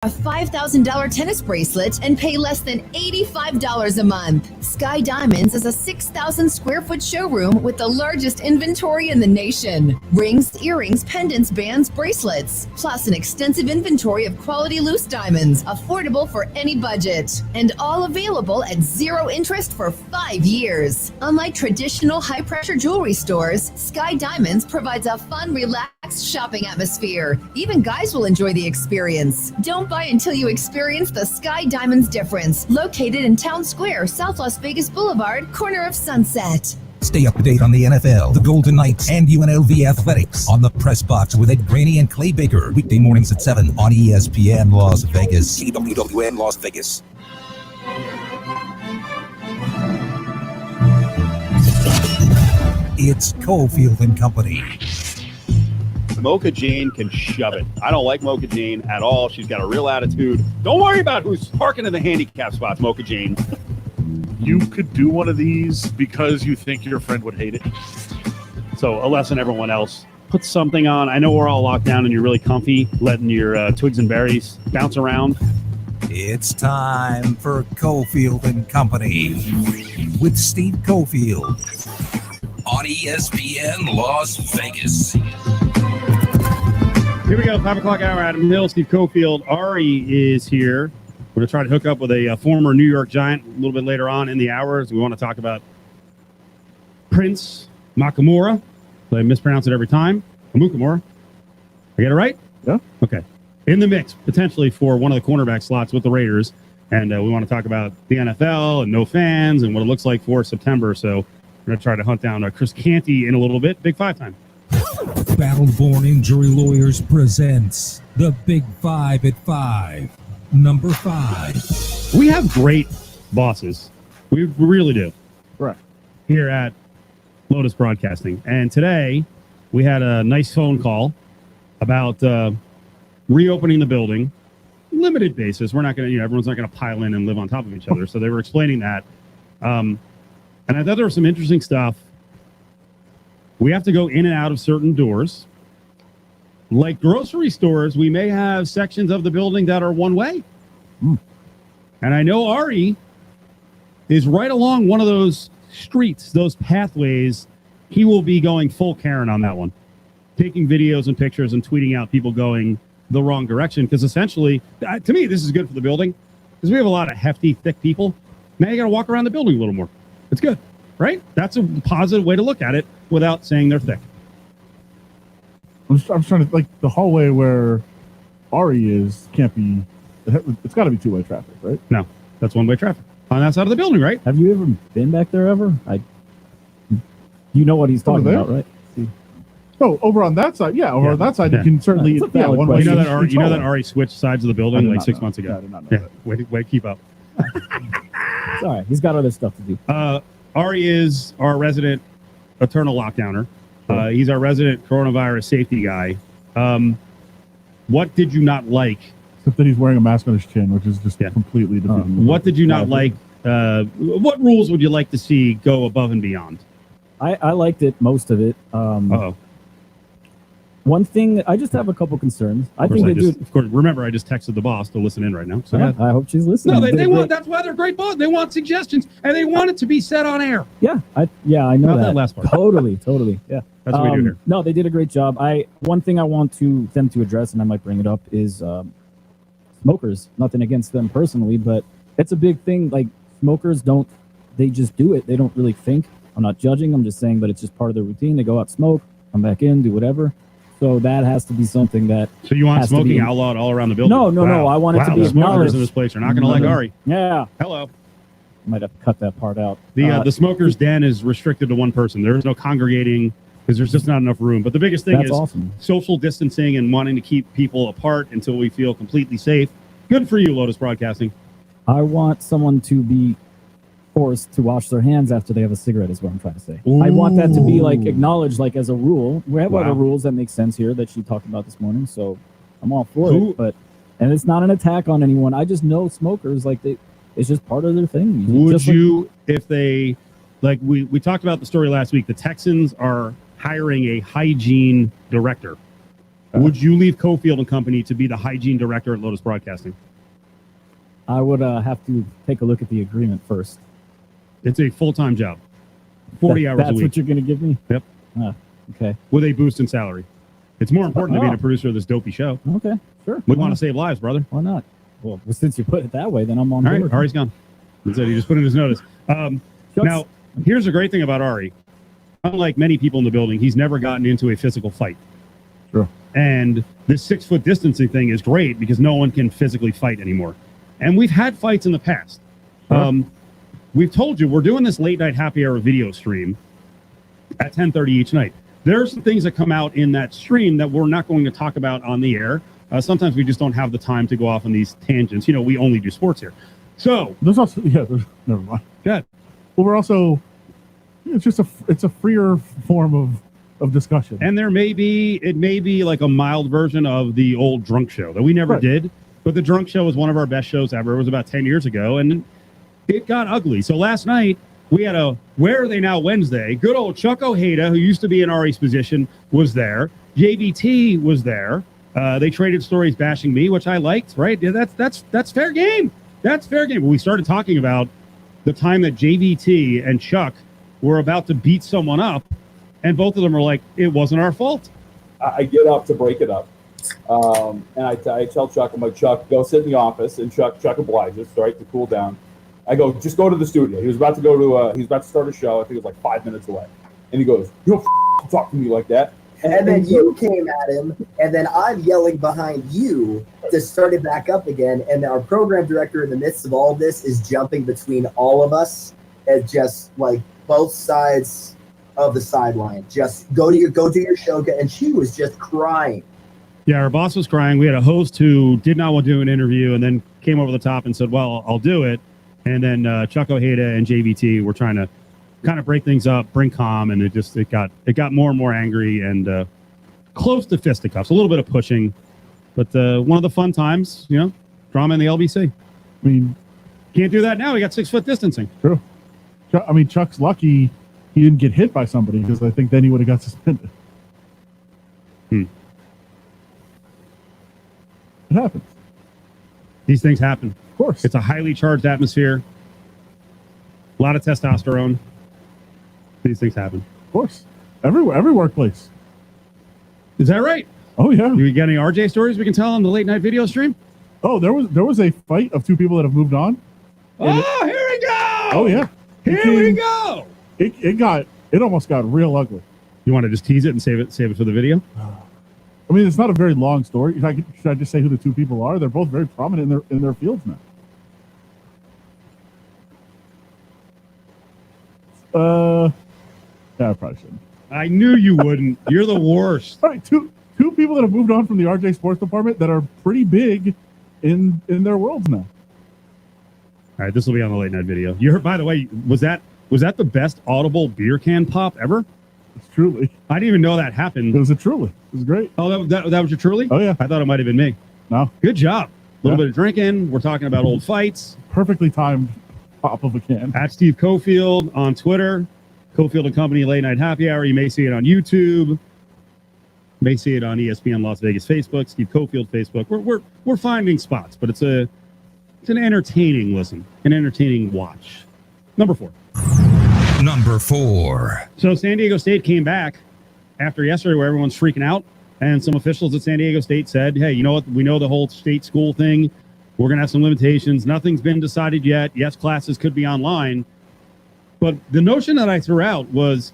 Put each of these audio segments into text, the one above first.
A $5,000 tennis bracelet and pay less than $85 a month. Sky Diamonds is a 6,000 square foot showroom with the largest inventory in the nation. Rings, earrings, pendants, bands, bracelets, plus an extensive inventory of quality loose diamonds, affordable for any budget, and all available at zero interest for 5 years. Unlike traditional high pressure jewelry stores, Sky Diamonds provides a fun, relaxed shopping atmosphere. Even guys will enjoy the experience. Don't buy until you experience the Sky Diamonds difference. Located in Town Square, South Las Vegas Boulevard, corner of Sunset. Stay up to date on the NFL, the Golden Knights, and UNLV athletics on the Press Box with Ed Graney and Clay Baker. Weekday mornings at 7 on ESPN Las Vegas. WWN Las Vegas. It's Cofield and Company. Mocha Jane can shove it. I don't like Mocha Jane at all. She's got a real attitude. Don't worry about who's parking in the handicap spots, Mocha Jane. You could do one of these because you think your friend would hate it. So a lesson, everyone else. Put something on. I know we're all locked down and you're really comfy, letting your twigs and berries bounce around. It's time for Cofield and Company with Steve Cofield on ESPN Las Vegas. Here we go, 5 o'clock hour. Adam Hill, Steve Cofield. Ari is here. We're going to try to hook up with a former New York Giant a little bit later on in the hours. We want to talk about Prince Makamura. I mispronounce it every time. Amukamura. I get it right? Yeah. Okay. In the mix, potentially, for one of the cornerback slots with the Raiders. And we want to talk about the NFL and no fans and what it looks like for September. So we're going to try to hunt down Chris Canty in a little bit. Big Five time. Battleborn Injury Lawyers presents the Big Five at 5. Number 5. We have great bosses. We really do. Right. Here at Lotus Broadcasting. And today we had a nice phone call about reopening the building. Limited basis. We're not going to, everyone's not going to pile in and live on top of each other. So they were explaining that. And I thought there was some interesting stuff. We have to go in and out of certain doors. Like grocery stores, we may have sections of the building that are one way. And I know Ari is right along one of those streets, those pathways. He will be going full Karen on that one, taking videos and pictures and tweeting out people going the wrong direction. Because essentially, to me, this is good for the building because we have a lot of hefty, thick people. Now you got to walk around the building a little more. It's good, right? That's a positive way to look at it without saying they're thick. I'm trying to, like, the hallway where Ari is can't be, it's got to be two-way traffic, right? No, that's one-way traffic on that side of the building, right? Have you ever been back there ever? You know what he's talking about, right? Oh, over on that side, yeah. Over on that side, you can certainly. You know that Ari switched sides of the building like 6 months ago. I did not know that. Way to keep up. It's all right. He's got other stuff to do. Ari is our resident eternal lockdowner. He's our resident coronavirus safety guy. What did you not like? Except that he's wearing a mask on his chin, which is just completely defeating. What did you not like? What rules would you like to see go above and beyond? I liked it, most of it. One thing, I just have a couple concerns. I think they do. Of course, remember, I just texted the boss to listen in right now. So I hope she's listening. No, they want. That's why they're great boss. They want suggestions, and they want it to be said on air. Yeah, I know Not that last part. Totally. Yeah, that's what we do here. No, they did a great job. One thing I want them to address, and I might bring it up, is smokers. Nothing against them personally, but it's a big thing. Like smokers they just do it. They don't really think. I'm not judging. I'm just saying, but it's just part of their routine. They go out, smoke, come back in, do whatever. So that has to be something that. So you want smoking outlawed all around the building? No. I want it to be acknowledged. The smokers acknowledged. in this place are not going to like Ari. Yeah. Hello. Might have to cut that part out. The smokers' den is restricted to one person. There is no congregating because there's just not enough room. But the biggest thing is awesome. Social distancing and wanting to keep people apart until we feel completely safe. Good for you, Lotus Broadcasting. I want someone to be forced to wash their hands after they have a cigarette is what I'm trying to say. Ooh. I want that to be like acknowledged like as a rule. We have other rules that make sense here that she talked about this morning, so I'm all for it. And it's not an attack on anyone. I just know smokers it's just part of their thing. If they like we talked about the story last week, the Texans are hiring a hygiene director. Would you leave Cofield and Company to be the hygiene director at Lotus Broadcasting? I would have to take a look at the agreement first. It's a full-time job, 40 hours a That's week. what you're going to give me? Yep. Okay. With a boost in salary. It's more important to be the producer of this dopey show. Okay, sure. We want to save lives, brother. Why not? Well, since you put it that way, then I'm on All right, board. Ari's gone. He said he just put in his notice. Now, here's the great thing about Ari. Unlike many people in the building, he's never gotten into a physical fight. Sure. And this 6 foot distancing thing is great because no one can physically fight anymore. And we've had fights in the past. Sure. We've told you we're doing this late night happy hour video stream at 10:30 each night. There are some things that come out in that stream that we're not going to talk about on the air. Sometimes we just don't have the time to go off on these tangents. You know, we only do sports here. So There's also never mind. good. Well, we're also it's a freer form of discussion. And it may be like a mild version of the old drunk show that we never did. But the drunk show was one of our best shows ever. It was about 10 years ago, and it got ugly. So last night we had a Where Are They Now Wednesday. Good old Chuck Ojeda, who used to be in Ari's position, was there. JVT was there. They traded stories bashing me, which I liked. Right? Yeah, that's fair game. That's fair game. But we started talking about the time that JVT and Chuck were about to beat someone up, and both of them were like, "It wasn't our fault." I get up to break it up. And I tell Chuck, I'm like, Chuck, go sit in the office. And Chuck obliges, right, to cool down. I go, just go to the studio. He was about to start a show. I think it was like 5 minutes away. And he goes, you don't talk to me like that. And then you came at him, and then I'm yelling behind you to start it back up again. And our program director, in the midst of all this, is jumping between all of us at just like both sides of the sideline. Just go to your show. And she was just crying. Yeah, our boss was crying. We had a host who did not want to do an interview and then came over the top and said, well, I'll do it. And then Chuck Ojeda and JVT were trying to kind of break things up, bring calm, and it got more and more angry and close to fisticuffs, a little bit of pushing. But one of the fun times, you know, drama in the LBC. I mean, can't do that now. We got 6 foot distancing. True. I mean, Chuck's lucky he didn't get hit by somebody because I think then he would have got suspended. It happens. These things happen. Of course. It's a highly charged atmosphere. A lot of testosterone. These things happen. Of course. Every workplace. Is that right? Oh, yeah. You got any RJ stories we can tell on the late night video stream? Oh, there was a fight of 2 people that have moved on. Oh, here we go! Oh, yeah. Here we go! It almost got real ugly. You want to just tease it and save it for the video? I mean, it's not a very long story. Should I just say who the 2 people are? They're both very prominent in their fields now. Yeah, I probably shouldn't. I knew you wouldn't. You're the worst. All right, two people that have moved on from the RJ Sports Department that are pretty big in their worlds now. All right, this will be on the late night video. You heard, by the way, was that the best audible beer can pop ever? It's Truly. I didn't even know that happened. It was a Truly. It was great. Oh, that was your Truly? Oh, yeah. I thought it might have been me. No. Good job. A little bit of drinking. We're talking about old fights. Perfectly timed pop of a can. At Steve Cofield on Twitter. Cofield and Company Late Night Happy Hour. You may see it on YouTube. You may see it on ESPN Las Vegas Facebook. Steve Cofield Facebook. We're finding spots, but it's an entertaining listen, an entertaining watch. Number 4. So San Diego State came back after yesterday where everyone's freaking out. And some officials at San Diego State said, hey, you know what? We know the whole state school thing. We're going to have some limitations. Nothing's been decided yet. Yes, classes could be online. But the notion that I threw out was,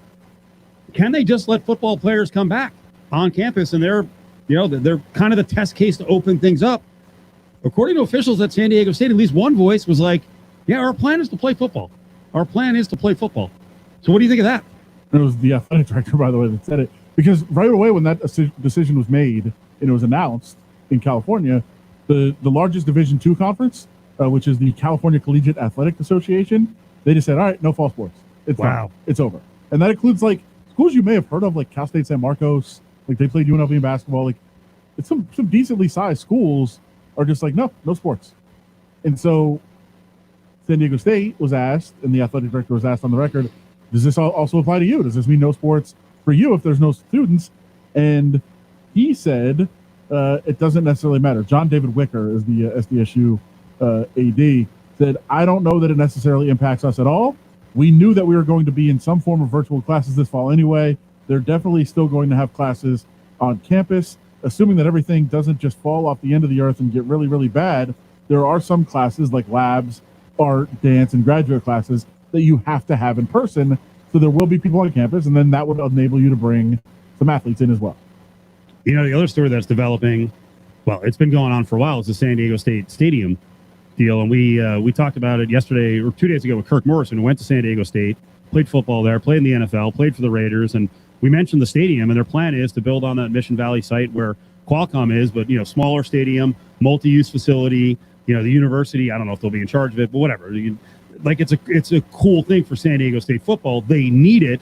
can they just let football players come back on campus? And they're kind of the test case to open things up. According to officials at San Diego State, at least one voice was like, yeah, our plan is to play football. Our plan is to play football. So what do you think of that? It was the athletic director, by the way, that said it. Because right away when that decision was made and it was announced in California, the largest Division II conference, which is the California Collegiate Athletic Association, they just said, all right, no fall sports. It's done. It's over. And that includes like schools you may have heard of, like Cal State San Marcos, like they played UNLV in basketball. Like it's some decently sized schools are just like, no sports. And so San Diego State was asked, and the athletic director was asked on the record, does this also apply to you? Does this mean no sports for you if there's no students? And he said it doesn't necessarily matter. John David Wicker is the SDSU AD, said, I don't know that it necessarily impacts us at all. We knew that we were going to be in some form of virtual classes this fall anyway. They're definitely still going to have classes on campus, assuming that everything doesn't just fall off the end of the earth and get really, really bad. There are some classes like labs, art, dance, and graduate classes that you have to have in person. So there will be people on campus, and then that would enable you to bring some athletes in as well. You know, the other story that's developing, well, it's been going on for a while, is the San Diego State Stadium deal. And we talked about it yesterday or 2 days ago with Kirk Morrison, who went to San Diego State, played football there, played in the NFL, played for the Raiders. And we mentioned the stadium, and their plan is to build on that Mission Valley site where Qualcomm is, but, you know, smaller stadium, multi-use facility, you know, the university, I don't know if they'll be in charge of it, but whatever. It's a cool thing for San Diego State football. They need it.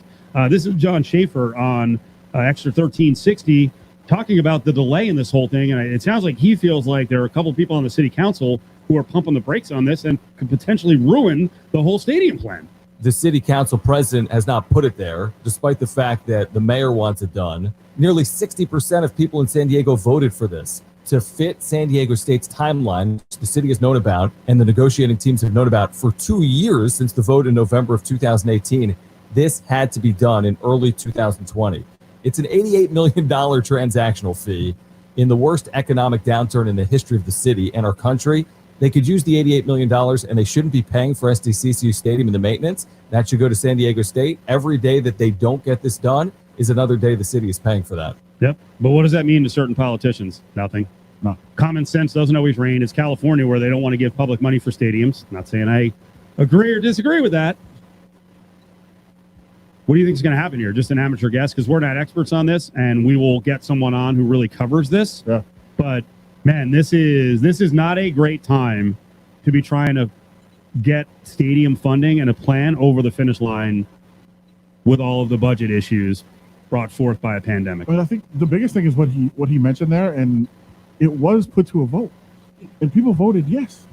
This is John Schaefer on Extra 1360 talking about the delay in this whole thing. And it sounds like he feels like there are a couple of people on the city council who are pumping the brakes on this and could potentially ruin the whole stadium plan. The city council president has not put it there, despite the fact that the mayor wants it done. Nearly 60% of people in San Diego voted for this to fit San Diego State's timeline, which the city has known about and the negotiating teams have known about for 2 years since the vote in November of 2018. This had to be done in early 2020. It's an $88 million transactional fee in the worst economic downturn in the history of the city and our country. They could use the $88 million, and they shouldn't be paying for SDCCU Stadium and the maintenance. That should go to San Diego State. Every day that they don't get this done is another day the city is paying for that. Yep. But what does that mean to certain politicians? Nothing. No. Common sense doesn't always reign. It's California where they don't want to give public money for stadiums. Not saying I agree or disagree with that. What do you think is going to happen here? Just an amateur guess, because we're not experts on this, and we will get someone on who really covers this. Yeah. But man, this is not a great time to be trying to get stadium funding and a plan over the finish line with all of the budget issues brought forth by a pandemic. But I think the biggest thing is what he mentioned there, and it was put to a vote, and people voted yes,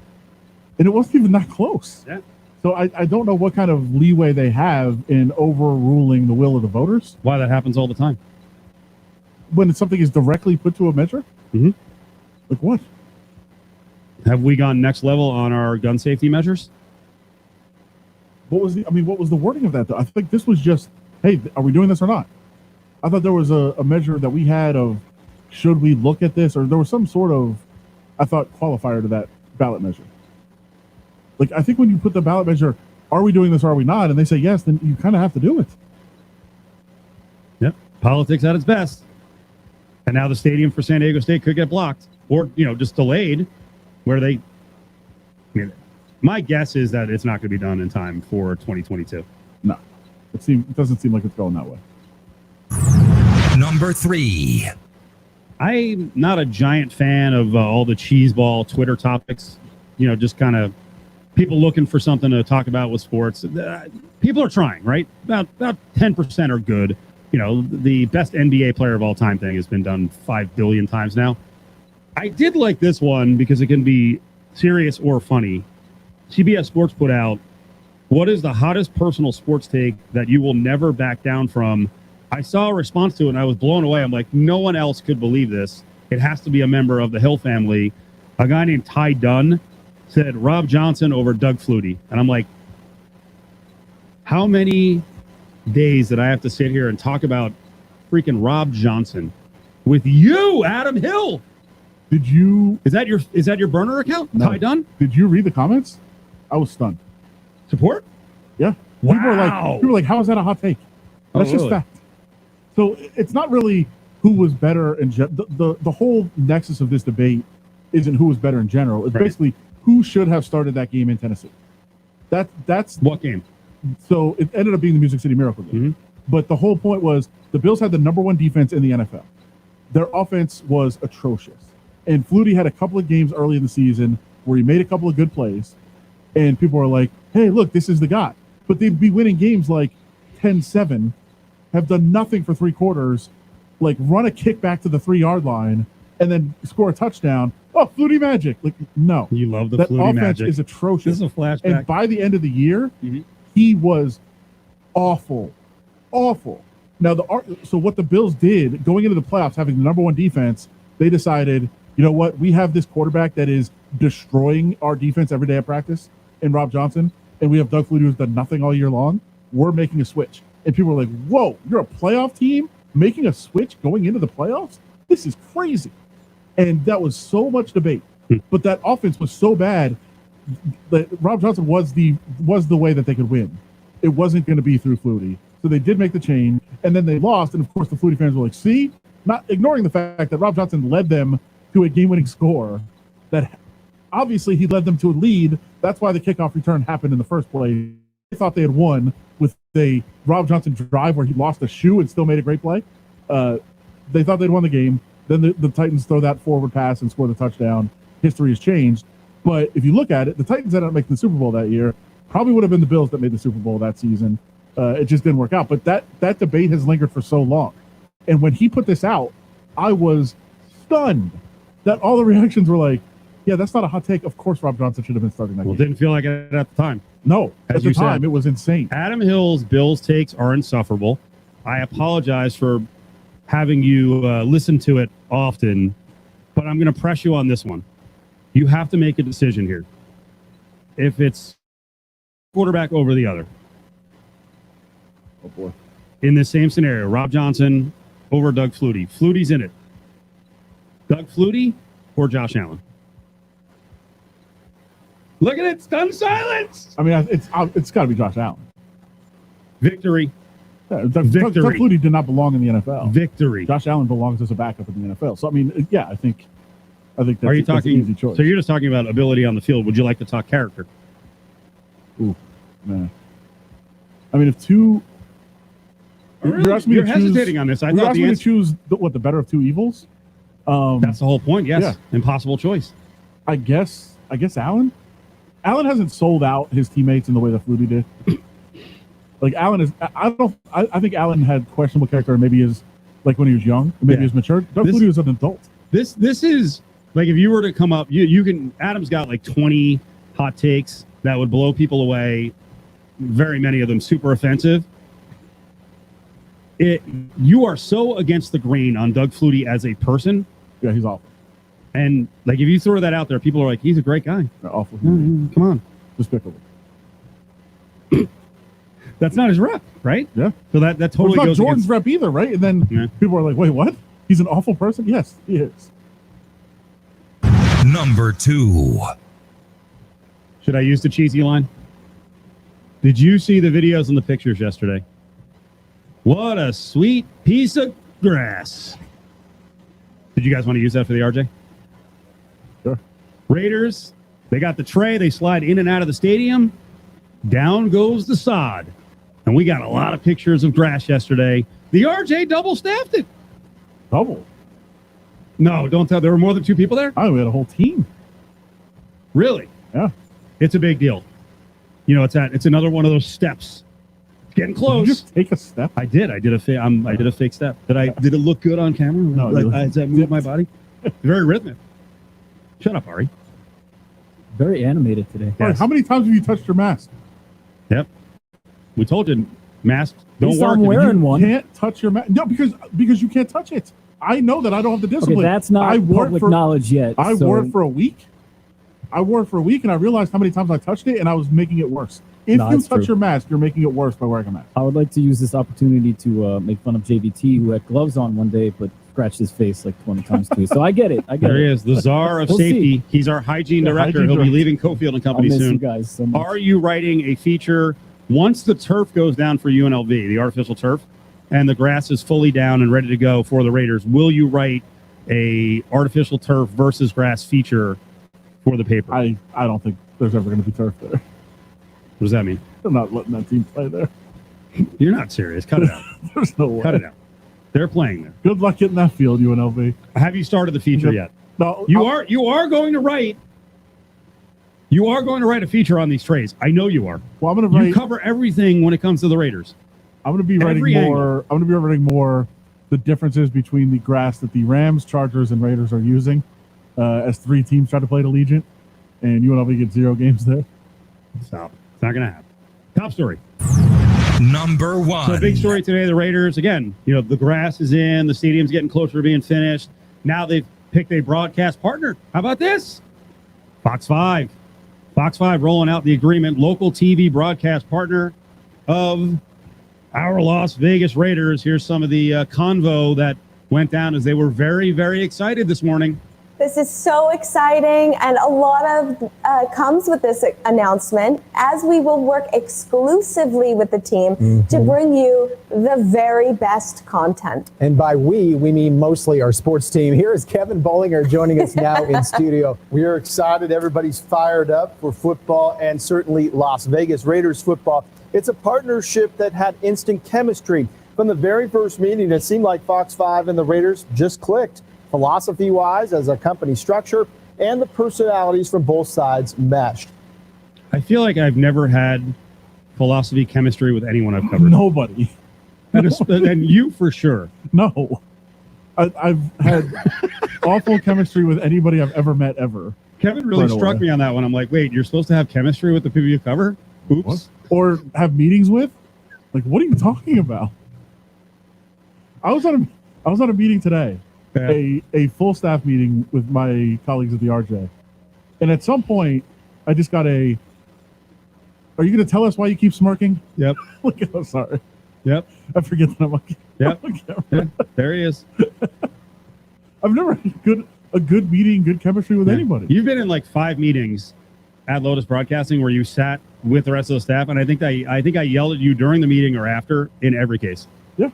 and it wasn't even that close. Yeah. So I don't know what kind of leeway they have in overruling the will of the voters. Why that happens all the time. When something is directly put to a measure? Mm-hmm. Like what? Have we gone next level on our gun safety measures? What was the wording of that, though? I think this was just, hey, are we doing this or not? I thought there was a measure that we had of, should we look at this? Or there was some sort of, I thought, qualifier to that ballot measure. Like, I think when you put the ballot measure, are we doing this or are we not? And they say yes, then you kind of have to do it. Yep. Politics at its best. And now the stadium for San Diego State could get blocked or, you know, just delayed where they, I mean, my guess is that it's not going to be done in time for 2022. No, it doesn't seem like it's going that way. Number 3. I'm not a giant fan of all the cheeseball Twitter topics, you know, just kind of people looking for something to talk about with sports. People are trying, right? About 10% are good. You know, the best NBA player of all time thing has been done 5 billion times now. I did like this one because it can be serious or funny. CBS Sports put out, what is the hottest personal sports take that you will never back down from? I saw a response to it and I was blown away. I'm like, no one else could believe this. It has to be a member of the Hill family. A guy named Ty Dunn said Rob Johnson over Doug Flutie. And I'm like, how many days did I have to sit here and talk about freaking Rob Johnson with you, Adam Hill? Did you? Is that your burner account? No. Ty Dunn? Did you read the comments? I was stunned. Support? Yeah. Wow. People were like, how is that a hot take? That's just fact. So it's not really who was better in the whole nexus of this debate isn't who was better in general. It's basically who should have started that game in Tennessee. That's what game? So it ended up being the Music City Miracle game. Mm-hmm. But the whole point was the Bills had the number 1 defense in the NFL. Their offense was atrocious. And Flutie had a couple of games early in the season where he made a couple of good plays. And people were like, hey, look, this is the guy. But they'd be winning games like 10-7, have done nothing for 3 quarters, like run a kick back to the 3-yard line, and then score a touchdown. Oh, Flutie magic. Like, no. You love the that Flutie offense magic. Is atrocious. This is a flashback. And by the end of the year, mm-hmm. he was awful. Awful. Now, so what the Bills did going into the playoffs, having the number one defense, they decided, you know what, we have this quarterback that is destroying our defense every day at practice in Rob Johnson, and we have Doug Flutie who's done nothing all year long. We're making a switch. And people are like, whoa, you're a playoff team making a switch going into the playoffs? This is crazy. And that was so much debate. But that offense was so bad that Rob Johnson was the way that they could win. It wasn't going to be through Flutie. So they did make the change, and then they lost. And, of course, the Flutie fans were like, see? Not ignoring the fact that Rob Johnson led them to a game-winning score that obviously he led them to a lead. That's why the kickoff return happened in the first place. They thought they had won with a Rob Johnson drive where he lost a shoe and still made a great play. They thought they'd won the game. Then the Titans throw that forward pass and score the touchdown. History has changed. But if you look at it, the Titans ended up making the Super Bowl that year. Probably would have been the Bills that made the Super Bowl that season. It just didn't work out. But that debate has lingered for so long. And when he put this out, I was stunned that all the reactions were like, yeah, that's not a hot take. Of course Rob Johnson should have been starting that game. Didn't feel like it at the time. No, As at the you said. time, it was insane. Adam Hill's Bills takes are insufferable. I apologize for having you listen to it often, but I'm going to press you on this one. You have to make a decision here. If it's quarterback over the other. Oh, boy. In the same scenario, Rob Johnson over Doug Flutie. Flutie's in it. Doug Flutie or Josh Allen? Look at it. Stunned silence. I mean, it's got to be Josh Allen. Victory. Yeah, Doug Victory. Flutie did not belong in the NFL. Victory. Josh Allen belongs as a backup in the NFL. So, I mean, yeah, I think that's, Are you that's an talking? easy choice. So you're just talking about ability on the field. Would you like to talk character? Ooh, man. I mean, if two... You're asking me You're to choose, hesitating on this. I you're thought asking the me to answer. choose the better of two evils? That's the whole point. Yes. Yeah. Impossible choice. I guess Allen. Allen hasn't sold out his teammates in the way that Flutie did. Like Allen is, I think Allen had questionable character. Maybe is like when he was young, maybe he was mature. Doug Flutie was an adult. This is like if you were to come up, you can. Adam's got like 20 hot takes that would blow people away. Very many of them super offensive. You are so against the grain on Doug Flutie as a person. Yeah, he's awful. And like if you throw that out there, people are like, he's a great guy. They're awful. Come on. Despicable. That's not his rep, right? Yeah. So that totally It's not goes Jordan's against, rep either, right? And then people are like, wait, what? He's an awful person? Yes, he is. Number 2. Should I use the cheesy line? Did you see the videos and the pictures yesterday? What a sweet piece of grass. Did you guys want to use that for the RJ? Sure. Raiders, they got the tray. They slide in and out of the stadium. Down goes the sod. And we got a lot of pictures of grass yesterday. The RJ double-staffed it. Double? No, don't tell. There were more than 2 people there? Oh, we had a whole team. Really? Yeah. It's a big deal. You know, it's another one of those steps. It's getting close. Did you just take a step? I did. I did a fake step. Did it look good on camera? No, Does that move my body? Very rhythmic. Shut up, Ari. Very animated today. All right, how many times have you touched your mask? Yep. We told you, masks don't least work. I'm if you- wearing one. You can't touch your mask. No, because you can't touch it. I know that I don't have the discipline. Okay, that's not I wore it public for- knowledge yet. I so wore it for a week. And I realized how many times I touched it, and I was making it worse. If No, you that's touch true. your mask, you're making it worse by wearing a mask. I would like to use this opportunity to make fun of JVT, who had gloves on one day, but scratched his face like 20 times too. So I get it. There he is, the czar of We'll safety. see. He's our hygiene Yeah, director. hygiene He'll be director. leaving Cofield and I'll Company miss you soon. guys so much. Are you writing a feature once the turf goes down for UNLV, the artificial turf, and the grass is fully down and ready to go for the Raiders? Will you write a artificial turf versus grass feature for the paper? I don't think there's ever going to be turf there. What does that mean? I'm not letting that team play there. You're not serious. Cut it out. There's no way. Cut it out. They're playing there. Good luck getting that field, UNLV. Have you started the feature yet? No, You are going to write. You are going to write a feature on these trays. I know you are. Well, I'm going to You write. cover everything when it comes to the Raiders. I'm going to be writing every more. I'm going to be writing more the differences between the grass that the Rams, Chargers, and Raiders are using as 3 teams try to play at Allegiant, and UNLV gets 0 games there. Stop. It's not going to happen. Top story. Number 1. So big story today, the Raiders, again, the grass is in, the stadium's getting closer to being finished. Now they've picked a broadcast partner. How about this? Fox 5. Fox 5 rolling out the agreement, local TV broadcast partner of our Las Vegas Raiders. Here's some of the convo that went down as they were very, very excited this morning. This is so exciting, and a lot of comes with this announcement, as we will work exclusively with the team to bring you the very best content. And by we mean mostly our sports team. Here is Kevin Bollinger joining us now in studio. We are excited. Everybody's fired up for football and certainly Las Vegas Raiders football. It's a partnership that had instant chemistry. From the very first meeting, it seemed like Fox 5 and the Raiders just clicked. Philosophy-wise, as a company structure, and the personalities from both sides meshed. I feel like I've never had philosophy chemistry with anyone I've covered. Nobody. And you for sure. No. I've had awful chemistry with anybody I've ever met ever. Kevin really struck me on that one. I'm like, wait, you're supposed to have chemistry with the people you cover? Oops. What? Or have meetings with? Like, what are you talking about? I was on a meeting today. A full staff meeting with my colleagues at the RJ. And at some point, I just got are you going to tell us why you keep smirking? Yep. I'm sorry. Yep. I forget that I'm on Yep. Yeah, there he is. I've never had a good meeting, good chemistry with anybody. You've been in like 5 meetings at Lotus Broadcasting where you sat with the rest of the staff, and I think I yelled at you during the meeting or after in every case. Yeah.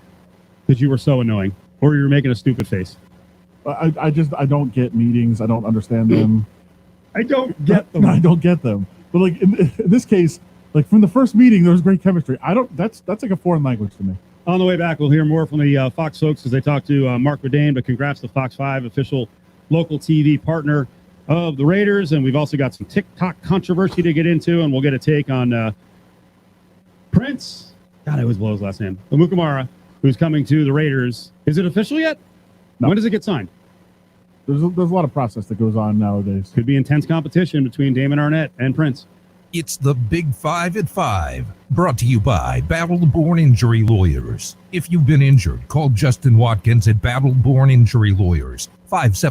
Because you were so annoying. Or you were making a stupid face. I don't get meetings. I don't understand them. I don't get them. I don't get them. But like in this case, like from the first meeting, there was great chemistry. That's like a foreign language to me. On the way back, we'll hear more from the Fox folks as they talk to Mark Verdane. But congrats to Fox 5, official local TV partner of the Raiders. And we've also got some TikTok controversy to get into, and we'll get a take on Prince. God, I always blow his last name. Amukamara, who's coming to the Raiders. Is it official yet? No. When does it get signed? There's a lot of process that goes on nowadays. Could be intense competition between Damon Arnett and Prince. It's the Big 5 at 5, brought to you by Battle-Born Injury Lawyers. If you've been injured, call Justin Watkins at Battle-Born Injury Lawyers, 570